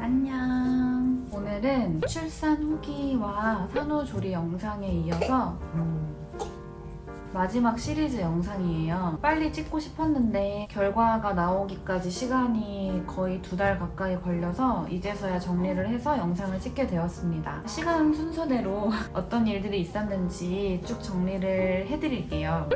안녕. 오늘은 출산 후기와 산후조리 영상에 이어서 마지막 시리즈 영상이에요. 빨리 찍고 싶었는데 결과가 나오기까지 시간이 거의 2달 가까이 걸려서 이제서야 정리를 해서 영상을 찍게 되었습니다. 시간 순서대로 어떤 일들이 있었는지 쭉 정리를 해드릴게요.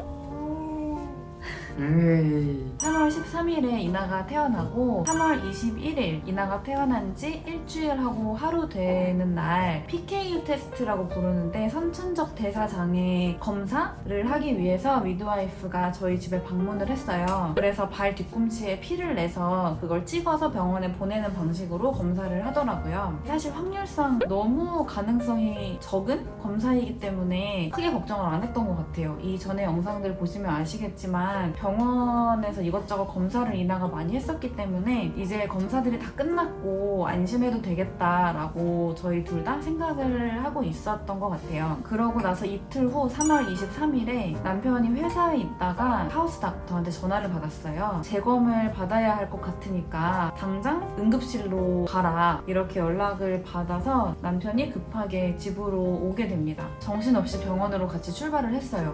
3월 13일에 이나가 태어나고 3월 21일 이나가 태어난 지 일주일하고 하루 되는 날 PKU 테스트라고 부르는데 선천적 대사장애 검사를 하기 위해서 미드와이프가 저희 집에 방문을 했어요. 그래서 발 뒤꿈치에 피를 내서 그걸 찍어서 병원에 보내는 방식으로 검사를 하더라고요. 사실 확률상 너무 가능성이 적은 검사이기 때문에 크게 걱정을 안 했던 것 같아요. 이 전에 영상들 보시면 아시겠지만 병원에서 이것저것 검사를 이나가 많이 했었기 때문에 이제 검사들이 다 끝났고 안심해도 되겠다라고 저희 둘 다 생각을 하고 있었던 것 같아요. 그러고 나서 이틀 후 3월 23일에 남편이 회사에 있다가 하우스 닥터한테 전화를 받았어요. 재검을 받아야 할 것 같으니까 당장 응급실로 가라 이렇게 연락을 받아서 남편이 급하게 집으로 오게 됩니다. 정신없이 병원으로 같이 출발을 했어요.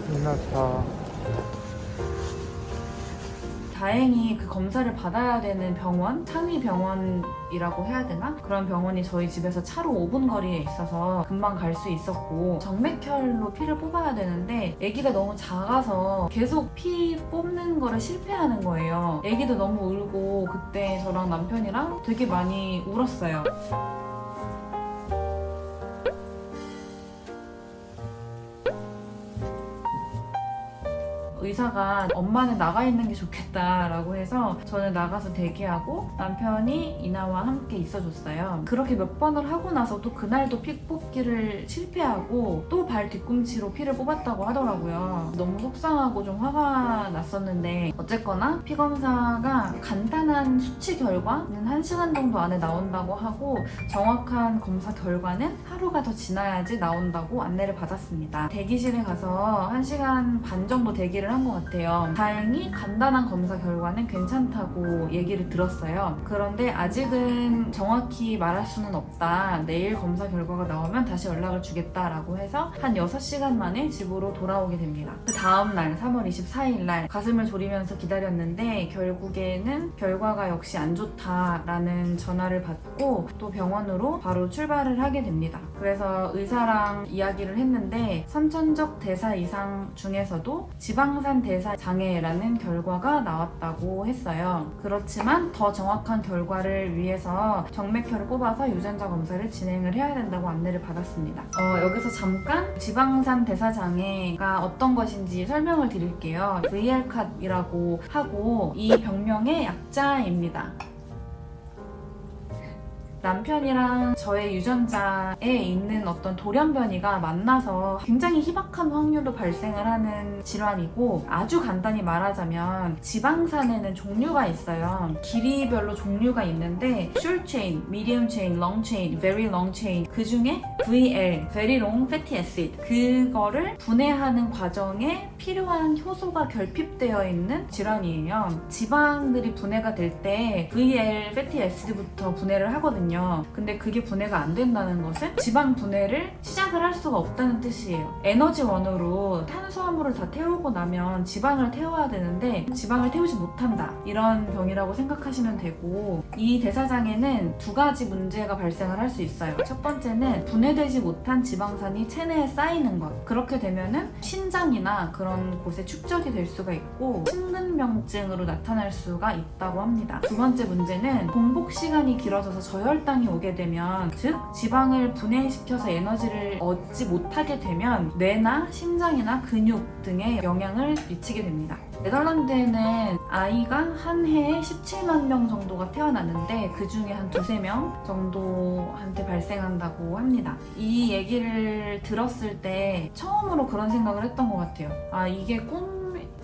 끝났다. 다행히 그 검사를 받아야 되는 병원, 상위 병원이라고 해야 되나? 그런 병원이 저희 집에서 차로 5분 거리에 있어서 금방 갈 수 있었고 정맥혈로 피를 뽑아야 되는데 아기가 너무 작아서 계속 피 뽑는 거를 실패하는 거예요. 아기도 너무 울고 그때 저랑 남편이랑 되게 많이 울었어요. 의사가 엄마는 나가 있는 게 좋겠다라고 해서 저는 나가서 대기하고 남편이 이나와 함께 있어줬어요. 그렇게 몇 번을 하고 나서도 그날도 피 뽑기를 실패하고 또 발 뒤꿈치로 피를 뽑았다고 하더라고요. 너무 속상하고 좀 화가 났었는데 어쨌거나 피 검사가 간단한 수치 결과는 1시간 정도 안에 나온다고 하고 정확한 검사 결과는 하루가 더 지나야지 나온다고 안내를 받았습니다. 대기실에 가서 1시간 반 정도 대기를 한 것 같아요. 다행히 간단한 검사 결과는 괜찮다고 얘기를 들었어요. 그런데 아직은 정확히 말할 수는 없다. 내일 검사 결과가 나오면 다시 연락을 주겠다라고 해서 한 6시간 만에 집으로 돌아오게 됩니다. 그 다음날 3월 24일 날 가슴을 졸이면서 기다렸는데 결국에는 결과가 역시 안 좋다라는 전화를 받고 또 병원으로 바로 출발을 하게 됩니다. 그래서 의사랑 이야기를 했는데 선천적 대사 이상 중에서도 지방산 대사 장애라는 결과가 나왔다고 했어요. 그렇지만 더 정확한 결과를 위해서 정맥혈을 뽑아서 유전자 검사를 진행을 해야 된다고 안내를 받았습니다. 여기서 잠깐 지방산 대사 장애가 어떤 것인지 설명을 드릴게요. VLCAT이라고 하고 이 병명의 약자입니다. 남편이랑 저의 유전자에 있는 어떤 돌연변이가 만나서 굉장히 희박한 확률로 발생을 하는 질환이고 아주 간단히 말하자면 지방산에는 종류가 있어요. 길이별로 종류가 있는데 short chain, medium chain, long chain, very long chain 그 중에 VL, very long fatty acid 그거를 분해하는 과정에 필요한 효소가 결핍되어 있는 질환이에요. 지방들이 분해가 될 때 VL fatty acid부터 분해를 하거든요. 근데 그게 분해가 안 된다는 것은 지방 분해를 시작을 할 수가 없다는 뜻이에요. 에너지원으로 탄수화물을 다 태우고 나면 지방을 태워야 되는데 지방을 태우지 못한다. 이런 병이라고 생각하시면 되고 이 대사장애는 2가지 문제가 발생을 할 수 있어요. 첫 번째는 분해되지 못한 지방산이 체내에 쌓이는 것. 그렇게 되면은 신장이나 그런 곳에 축적이 될 수가 있고 심근병증으로 나타날 수가 있다고 합니다. 두 번째 문제는 공복 시간이 길어져서 저혈당이 오게 되면 즉 지방을 분해시켜서 에너지를 얻지 못하게 되면 뇌나 심장이나 근육 등에 영향을 미치게 됩니다. 네덜란드에는 아이가 한 해에 17만 명 정도가 태어났는데 그 중에 한 2~3명 정도한테 발생한다고 합니다. 이 얘기를 들었을 때 처음으로 그런 생각을 했던 것 같아요. 이게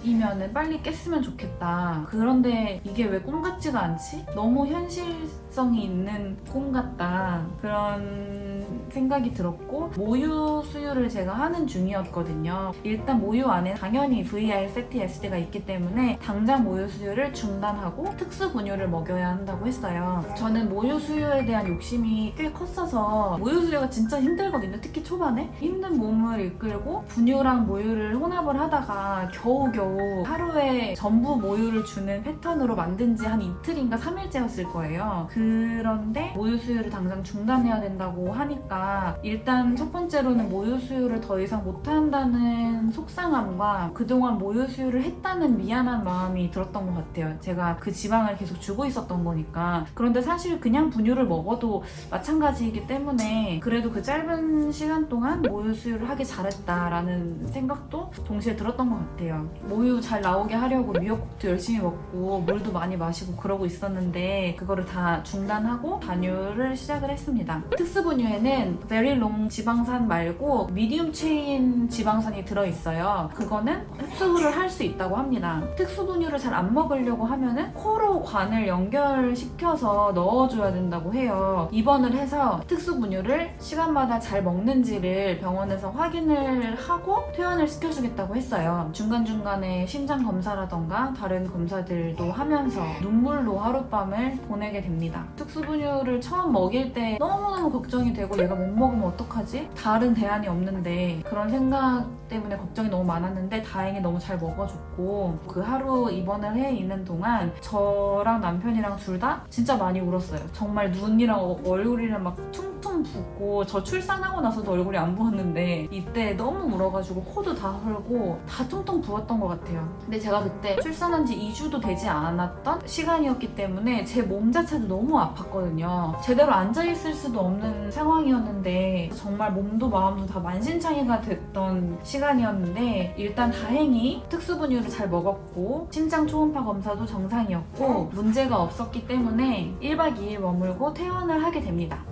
이면은 빨리 깼으면 좋겠다. 그런데 이게 왜 꿈 같지가 않지? 너무 현실성이 있는 꿈 같다. 그런 생각이 들었고 모유 수유를 제가 하는 중이었거든요. 일단 모유 안에 당연히 VR 세티 SD가 있기 때문에 당장 모유 수유를 중단하고 특수 분유를 먹여야 한다고 했어요. 저는 모유 수유에 대한 욕심이 꽤 컸어서 모유 수유가 진짜 힘들거든요. 특히 초반에 힘든 몸을 이끌고 분유랑 모유를 혼합을 하다가 겨우겨우 하루에 전부 모유를 주는 패턴으로 만든 지 한 이틀인가 3일째였을 거예요. 그런데 모유 수유를 당장 중단해야 된다고 하니까 일단 첫 번째로는 모유 수유를 더 이상 못한다는 속상함과 그동안 모유 수유를 했다는 미안한 마음이 들었던 것 같아요. 제가 그 지방을 계속 주고 있었던 거니까. 그런데 사실 그냥 분유를 먹어도 마찬가지이기 때문에 그래도 그 짧은 시간 동안 모유 수유를 하기 잘했다라는 생각도 동시에 들었던 것 같아요. 모유 잘 나오게 하려고 미역국도 열심히 먹고 물도 많이 마시고 그러고 있었는데 그거를 다 중단하고 단유를 시작을 했습니다. 특수분유에는 very long 지방산 말고 미디움 체인 지방산이 들어있어요. 그거는 흡수를 할 수 있다고 합니다. 특수분유를 잘 안 먹으려고 하면은 코로 관을 연결시켜서 넣어줘야 된다고 해요. 입원을 해서 특수분유를 시간마다 잘 먹는지를 병원에서 확인을 하고 퇴원을 시켜주겠다고 했어요. 중간중간에 심장 검사라던가 다른 검사들도 하면서 눈물로 하룻밤을 보내게 됩니다. 특수분유를 처음 먹일 때 너무너무 걱정이 되고 얘가 못 먹으면 어떡하지? 다른 대안이 없는데 그런 생각 때문에 걱정이 너무 많았는데 다행히 너무 잘 먹어줬고 그 하루 입원을 해 있는 동안 저랑 남편이랑 둘 다 진짜 많이 울었어요. 정말 눈이랑 얼굴이랑 막 퉁퉁 붓고 저 출산하고 나서도 얼굴이 안 부었는데 이때 너무 울어가지고 코도 다 헐고 다 퉁퉁 부었던 것 같아요. 근데 제가 그때 출산한 지 2주도 되지 않았던 시간이었기 때문에 제 몸 자체도 너무 아팠거든요. 제대로 앉아있을 수도 없는 상황이었는데 정말 몸도 마음도 다 만신창이가 됐던 시간이었는데 일단 다행히 특수분유를 잘 먹었고 심장 초음파 검사도 정상이었고 문제가 없었기 때문에 1박 2일 머물고 퇴원을 하게 됩니다.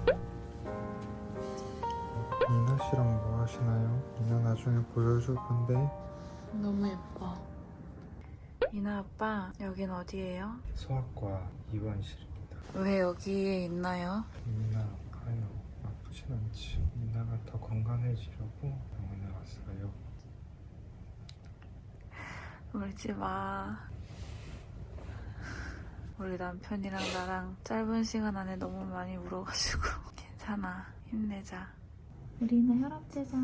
이나 씨랑 뭐 하시나요? 이나 나중에 보여줄 건데. 너무 예뻐. 이나 아빠, 여긴 어디예요? 소아과 입원실입니다. 왜 여기에 있나요? 이나 아유 아프진 않지. 이나가 더 건강해지려고 병원에 왔어요. 울지 마. 우리 남편이랑 나랑 짧은 시간 안에 너무 많이 울어가지고 괜찮아. 힘내자. 우리 이나 혈압 재자.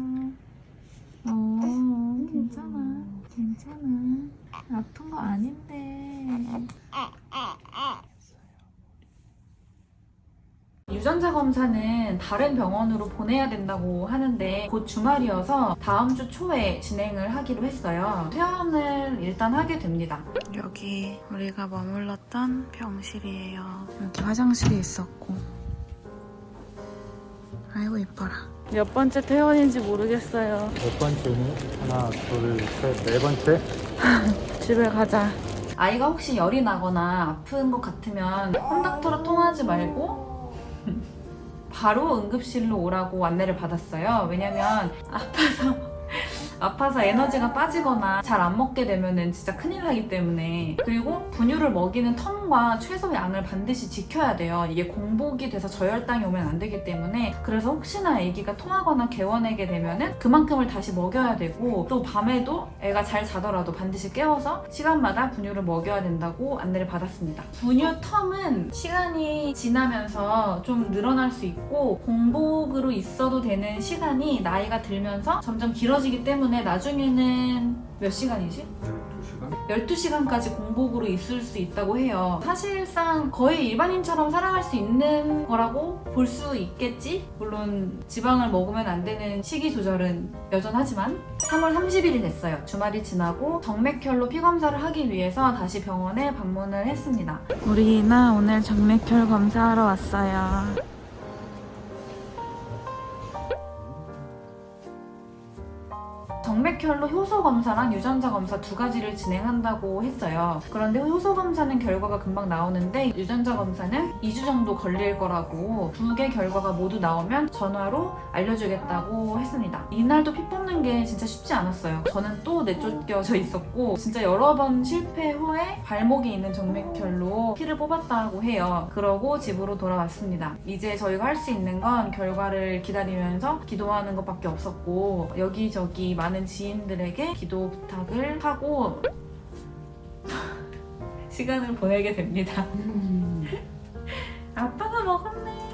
괜찮아. 괜찮아. 아픈 거 아닌데. 유전자 검사는 다른 병원으로 보내야 된다고 하는데 곧 주말이어서 다음 주 초에 진행을 하기로 했어요. 퇴원을 일단 하게 됩니다. 여기 우리가 머물렀던 병실이에요. 여기 화장실이 있었고. 아이고 이뻐라. 몇 번째 퇴원인지 모르겠어요. 몇 번째니? 하나, 둘, 셋, 네 번째? 집에 가자. 아이가 혹시 열이 나거나 아픈 것 같으면 홈닥터로 통하지 말고 바로 응급실로 오라고 안내를 받았어요. 왜냐면 아파서 에너지가 빠지거나 잘 안 먹게 되면은 진짜 큰일 나기 때문에. 그리고 분유를 먹이는 텀과 최소 양을 반드시 지켜야 돼요. 이게 공복이 돼서 저혈당이 오면 안 되기 때문에. 그래서 혹시나 아기가 토하거나 개원하게 되면은 그만큼을 다시 먹여야 되고 또 밤에도 애가 잘 자더라도 반드시 깨워서 시간마다 분유를 먹여야 된다고 안내를 받았습니다. 분유 텀은 시간이 지나면서 좀 늘어날 수 있고 공복으로 있어도 되는 시간이 나이가 들면서 점점 길어지기 때문에 나중에는 몇 시간이지? 12시간? 12시간까지 공복으로 있을 수 있다고 해요. 사실상 거의 일반인처럼 살아갈 수 있는 거라고 볼 수 있겠지? 물론 지방을 먹으면 안 되는 식이 조절은 여전하지만 3월 30일이 됐어요. 주말이 지나고 정맥혈로 피검사를 하기 위해서 다시 병원에 방문을 했습니다. 우리 이나 오늘 정맥혈 검사하러 왔어요. 정맥혈로 효소 검사랑 유전자 검사 두 가지를 진행한다고 했어요. 그런데 효소 검사는 결과가 금방 나오는데 유전자 검사는 2주 정도 걸릴 거라고, 두 개 결과가 모두 나오면 전화로 알려주겠다고 했습니다. 이날도 피 뽑는 게 진짜 쉽지 않았어요. 저는 또 내쫓겨져 있었고 진짜 여러 번 실패 후에 발목에 있는 정맥혈로 피를 뽑았다고 해요. 그러고 집으로 돌아왔습니다. 이제 저희가 할 수 있는 건 결과를 기다리면서 기도하는 것밖에 없었고, 여기저기 많은 지인들에게 기도 부탁을 하고 시간을 보내게 됩니다. 아빠가 먹었네.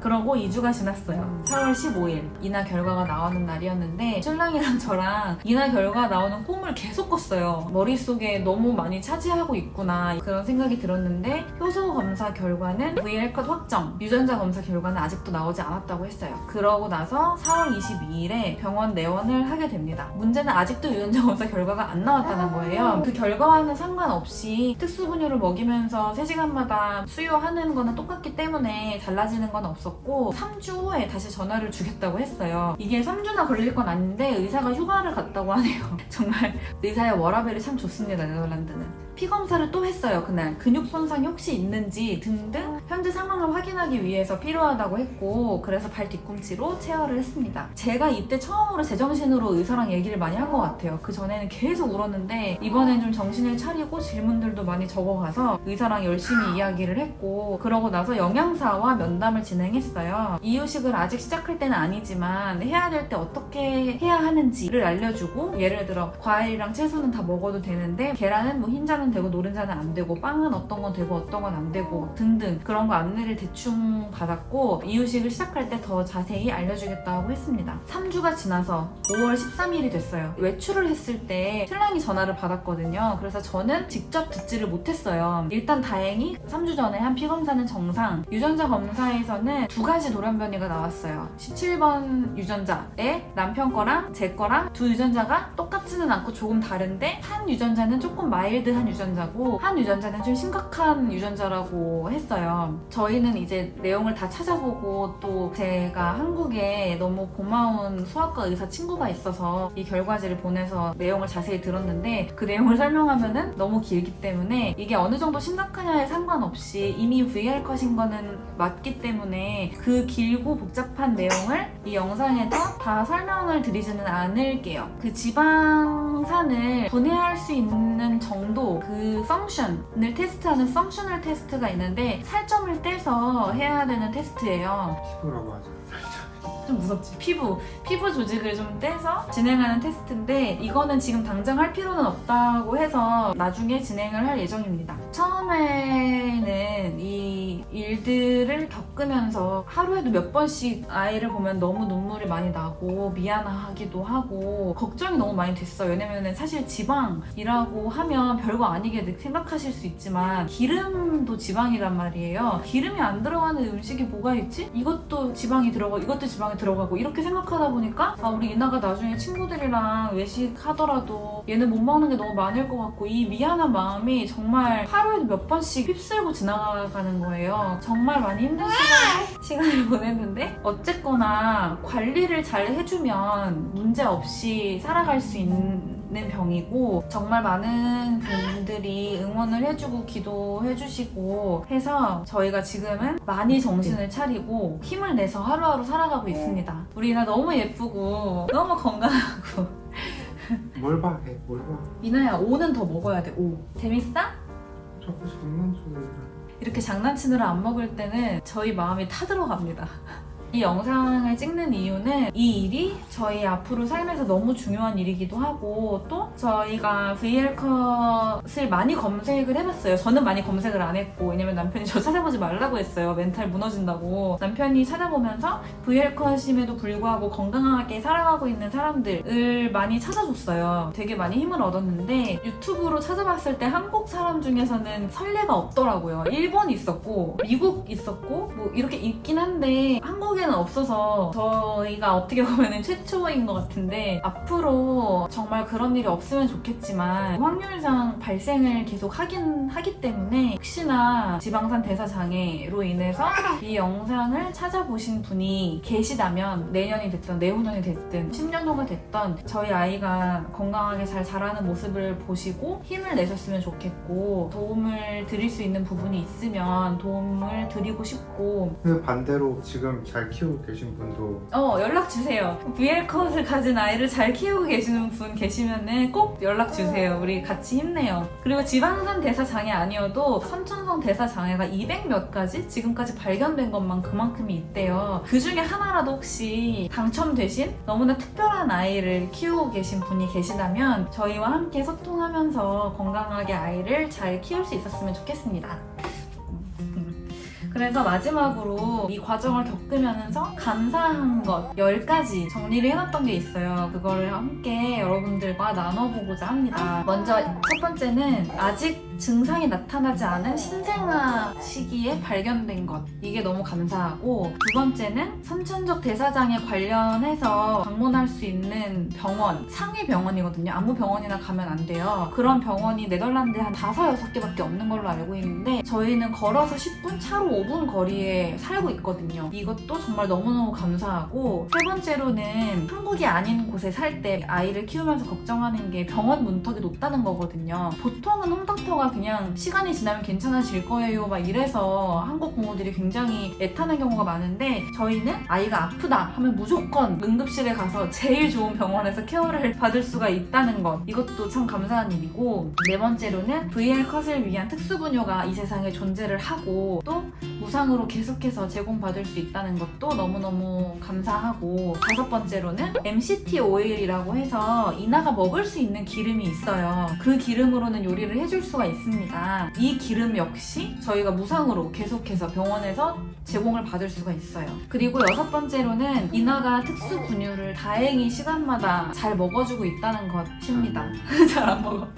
그러고 2주가 지났어요. 4월 15일 이나 결과가 나오는 날이었는데 신랑이랑 저랑 이나 결과 나오는 홈을 계속 껐어요. 머릿속에 너무 많이 차지하고 있구나 그런 생각이 들었는데, 효소 검사 결과는 VL컷 확정, 유전자 검사 결과는 아직도 나오지 않았다고 했어요. 그러고 나서 4월 22일에 병원 내원을 하게 됩니다. 문제는 아직도 유전자 검사 결과가 안 나왔다는 거예요. 그 결과와는 상관없이 특수분유를 먹이면서 3시간마다 수유하는 거는 똑같기 때문에 달라지는 건 없었고 3주 후에 다시 전화를 주겠다고 했어요. 이게 3주나 걸릴 건 아닌데 의사가 휴가를 갔다고 하네요. 정말 의사의 워라밸이 참 좋습니다. 네덜란드는. 피 검사를 또 했어요. 그날 근육 손상이 혹시 있는지 등등 현재 상황을 확인하기 위해서 필요하다고 했고, 그래서 발 뒤꿈치로 체열을 했습니다. 제가 이때 처음으로 제정신으로 의사랑 얘기를 많이 한 것 같아요. 그 전에는 계속 울었는데 이번엔 좀 정신을 차리고 질문들도 많이 적어가서 의사랑 열심히 이야기를 했고, 그러고 나서 영양사와 면담을 진행했어요. 이유식을 아직 시작할 때는 아니지만 해야 될 때 어떻게 해야 하는지를 알려주고, 예를 들어 과일이랑 채소는 다 먹어도 되는데 계란은 뭐 흰자는 되고 노른자는 안 되고, 빵은 어떤 건 되고 어떤 건 안 되고 등등 그런 거 안내를 대충 받았고, 이유식을 시작할 때 더 자세히 알려주겠다고 했습니다. 3주가 지나서 5월 13일이 됐어요. 외출을 했을 때 신랑이 전화를 받았거든요. 그래서 저는 직접 듣지를 못했어요. 일단 다행히 3주 전에 한 피검사는 정상, 유전자 검사에서는 두 가지 돌연변이가 나왔어요. 17번 유전자에 남편 거랑 제 거랑 두 유전자가 똑같지는 않고 조금 다른데, 한 유전자는 조금 마일드한 유전자고 한 유전자는 좀 심각한 유전자라고 했어요. 저희는 이제 내용을 다 찾아보고, 또 제가 한국에 너무 고마운 소아과 의사 친구가 있어서 이 결과지를 보내서 내용을 자세히 들었는데, 그 내용을 설명하면은 너무 길기 때문에 이게 어느 정도 심각하냐에 상관없이 이미 VR컷인 거는 맞기 때문에 그 길고 복잡한 내용을 이 영상에서 다 설명을 드리지는 않을게요. 그 지방산을 분해할 수 있는 정도, 그 펑션을 테스트하는 펑셔널 테스트가 있는데 살점을 떼서 해야 되는 테스트예요. 피부라고 하죠. 좀 무섭지? 피부 조직을 좀 떼서 진행하는 테스트인데, 이거는 지금 당장 할 필요는 없다고 해서 나중에 진행을 할 예정입니다. 처음에는 이 일들을 겪으면서 하루에도 몇 번씩 아이를 보면 너무 눈물이 많이 나고 미안하기도 하고 걱정이 너무 많이 됐어요. 왜냐면 사실 지방이라고 하면 별거 아니게 생각하실 수 있지만 기름도 지방이란 말이에요. 기름이 안 들어가는 음식이 뭐가 있지? 이것도 지방이 들어가고 이것도 지방이 들어가고 이렇게 생각하다 보니까 우리 이나가 나중에 친구들이랑 외식하더라도 얘는 못 먹는 게 너무 많을 것 같고, 이 미안한 마음이 정말 하루에도 몇 번씩 휩쓸고 지나가는 거예요. 정말 많이 힘든 시간을 보냈는데, 어쨌거나 관리를 잘 해주면 문제 없이 살아갈 수 있는 병이고, 정말 많은 분들이 응원을 해주고 기도해주시고 해서 저희가 지금은 많이 정신을 차리고 힘을 내서 하루하루 살아가고 있습니다. 우리 이나 너무 예쁘고 너무 건강하고. 뭘 봐? 뭘 봐? 이나야, 오는 더 먹어야 돼. 오. 재밌어? 자꾸 장난쳐요. 이렇게 장난치느라 안 먹을 때는 저희 마음이 타들어갑니다. 이 영상을 찍는 이유는 이 일이 저희 앞으로 삶에서 너무 중요한 일이기도 하고, 또 저희가 VL컷을 많이 검색을 해봤어요. 저는 많이 검색을 안 했고, 왜냐면 남편이 저 찾아보지 말라고 했어요. 멘탈 무너진다고. 남편이 찾아보면서 VL컷임에도 불구하고 건강하게 살아가고 있는 사람들을 많이 찾아줬어요. 되게 많이 힘을 얻었는데, 유튜브로 찾아봤을 때 한국 사람 중에서는 선례가 없더라고요. 일본 있었고 미국 있었고 뭐 이렇게 있긴 한데, 한국에 한국에는 없어서 저희가 어떻게 보면 최초인 것 같은데 앞으로 정말 그런 일이 없으면 좋겠지만 확률상 발생을 계속 하기 때문에 혹시나 지방산 대사장애로 인해서 이 영상을 찾아보신 분이 계시다면 내년이 됐든 내후년이 됐든 10년 후가 됐던 저희 아이가 건강하게 잘 자라는 모습을 보시고 힘을 내셨으면 좋겠고 도움을 드릴 수 있는 부분이 있으면 도움을 드리고 싶고 그 반대로 지금 잘 키우고 계신 분도 연락 주세요. VL컷을 가진 아이를 잘 키우고 계시는 분 계시면은 꼭 연락 주세요. 우리 같이 힘내요. 그리고 지방산 대사 장애 아니어도 선천성 대사 장애가 200 몇 가지 지금까지 발견된 것만 그만큼이 있대요. 그 중에 하나라도 혹시 당첨되신 너무나 특별한 아이를 키우고 계신 분이 계시다면 저희와 함께 소통하면서 건강하게 아이를 잘 키울 수 있었으면 좋겠습니다. 그래서 마지막으로 이 과정을 겪으면서 감사한 것 10가지 정리를 해놨던 게 있어요. 그거를 함께 여러분들과 나눠보고자 합니다. 먼저 첫 번째는 아직 증상이 나타나지 않은 신생아 시기에 발견된 것. 이게 너무 감사하고 두 번째는 선천적 대사장애 관련해서 방문할 수 있는 병원, 상위 병원이거든요. 아무 병원이나 가면 안 돼요. 그런 병원이 네덜란드에 한 5, 6개밖에 없는 걸로 알고 있는데 저희는 걸어서 10분, 차로 5분 거리에 살고 있거든요. 이것도 정말 너무너무 감사하고 세 번째로는 한국이 아닌 곳에 살 때 아이를 키우면서 걱정하는 게 병원 문턱이 높다는 거거든요. 보통은 홈닥터가 그냥 시간이 지나면 괜찮아질 거예요 막 이래서 한국 부모들이 굉장히 애타는 경우가 많은데 저희는 아이가 아프다 하면 무조건 응급실에 가서 제일 좋은 병원에서 케어를 받을 수가 있다는 것, 이것도 참 감사한 일이고 네 번째로는 VL컷을 위한 특수분유가 이 세상에 존재를 하고 또 무상으로 계속해서 제공받을 수 있다는 것도 너무너무 감사하고 다섯 번째로는 MCT 오일이라고 해서 이나가 먹을 수 있는 기름이 있어요. 그 기름으로는 요리를 해줄 수가 있습니다. 이 기름 역시 저희가 무상으로 계속해서 병원에서 제공을 받을 수가 있어요. 그리고 여섯 번째로는 이나가 특수 분유를 다행히 시간마다 잘 먹어주고 있다는 것입니다. 잘 안 먹어.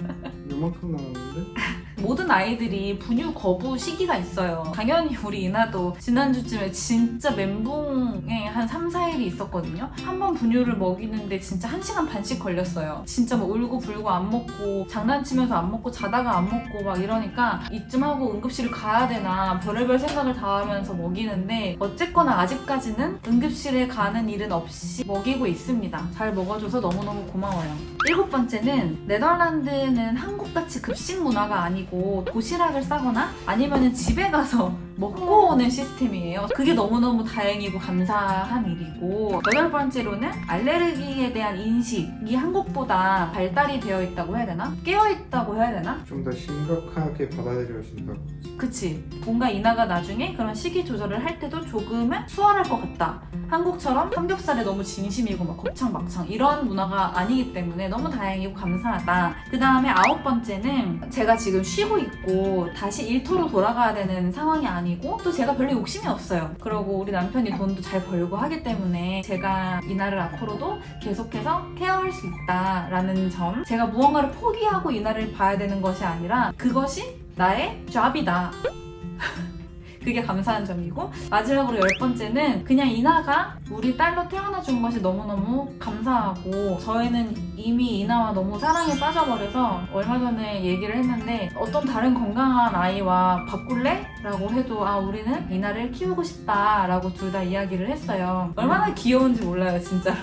이만큼 나왔는데? 모든 아이들이 분유 거부 시기가 있어요. 당연히 우리 이나도 지난주쯤에 진짜 멘붕에 한 3, 4일이 있었거든요. 한 번 분유를 먹이는데 진짜 1시간 반씩 걸렸어요. 진짜 뭐 울고 불고 안 먹고 장난치면서 안 먹고 자다가 안 먹고 막 이러니까 이쯤 하고 응급실을 가야 되나 별의별 생각을 다 하면서 먹이는데 어쨌거나 아직까지는 응급실에 가는 일은 없이 먹이고 있습니다. 잘 먹어줘서 너무너무 고마워요. 일곱 번째는 네덜란드는 한국같이 급식 문화가 아니고 도시락을 싸거나 아니면 집에 가서 먹고 오는 시스템이에요. 그게 너무너무 다행이고 감사한 일이고 여덟 번째로는 알레르기에 대한 인식이 한국보다 발달이 되어 있다고 해야 되나? 깨어 있다고 해야 되나? 좀 더 심각하게 받아들여진다고. 그치. 뭔가 이나가 나중에 그런 식이 조절을 할 때도 조금은 수월할 것 같다. 한국처럼 삼겹살에 너무 진심이고 막 곱창막창 이런 문화가 아니기 때문에 너무 다행이고 감사하다. 그 다음에 아홉 번째는 제가 지금 쉬고 있고 다시 일터로 돌아가야 되는 상황이 아니고 또 제가 별로 욕심이 없어요. 그리고 우리 남편이 돈도 잘 벌고 하기 때문에 제가 이나를 앞으로도 계속해서 케어할 수 있다라는 점, 제가 무언가를 포기하고 이나를 봐야 되는 것이 아니라 그것이 나의 잡이다. 그게 감사한 점이고 마지막으로 열 번째는 그냥 이나가 우리 딸로 태어나준 것이 너무너무 감사하고 저희는 이미 이나와 너무 사랑에 빠져버려서 얼마 전에 얘기를 했는데 어떤 다른 건강한 아이와 바꿀래? 라고 해도 우리는 이나를 키우고 싶다 라고 둘 다 이야기를 했어요. 얼마나 귀여운지 몰라요 진짜로.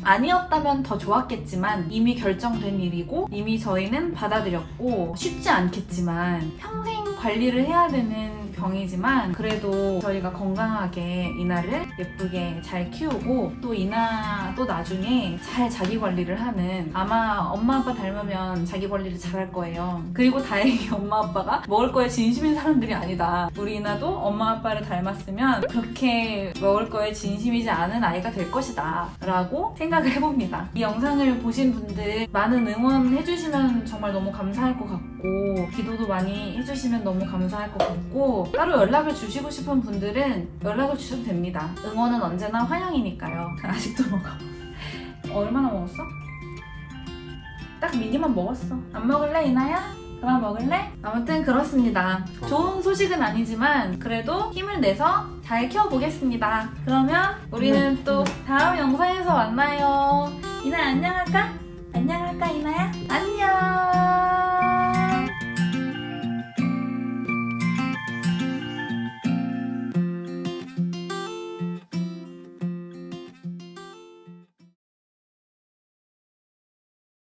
아니었다면 더 좋았겠지만 이미 결정된 일이고 이미 저희는 받아들였고 쉽지 않겠지만 평생 관리를 해야 되는 병이지만 그래도 저희가 건강하게 이나를 예쁘게 잘 키우고 또 이나도 나중에 잘 자기 관리를 하는, 아마 엄마 아빠 닮으면 자기 관리를 잘할 거예요. 그리고 다행히 엄마 아빠가 먹을 거에 진심인 사람들이 아니다. 우리 이나도 엄마 아빠를 닮았으면 그렇게 먹을 거에 진심이지 않은 아이가 될 것이다 라고 생각을 해봅니다. 이 영상을 보신 분들 많은 응원해주시면 정말 너무 감사할 것 같고 기도도 많이 해주시면 너무 감사할 것 같고 따로 연락을 주시고 싶은 분들은 연락을 주셔도 됩니다. 응원은 언제나 환영이니까요. 아직도 먹어. 얼마나 먹었어? 딱 미니만 먹었어. 안 먹을래 이나야? 그럼 먹을래? 아무튼 그렇습니다. 좋은 소식은 아니지만 그래도 힘을 내서 잘 키워보겠습니다. 그러면 우리는 또 다음 영상에서 만나요. 이나 안녕할까? 안녕할까?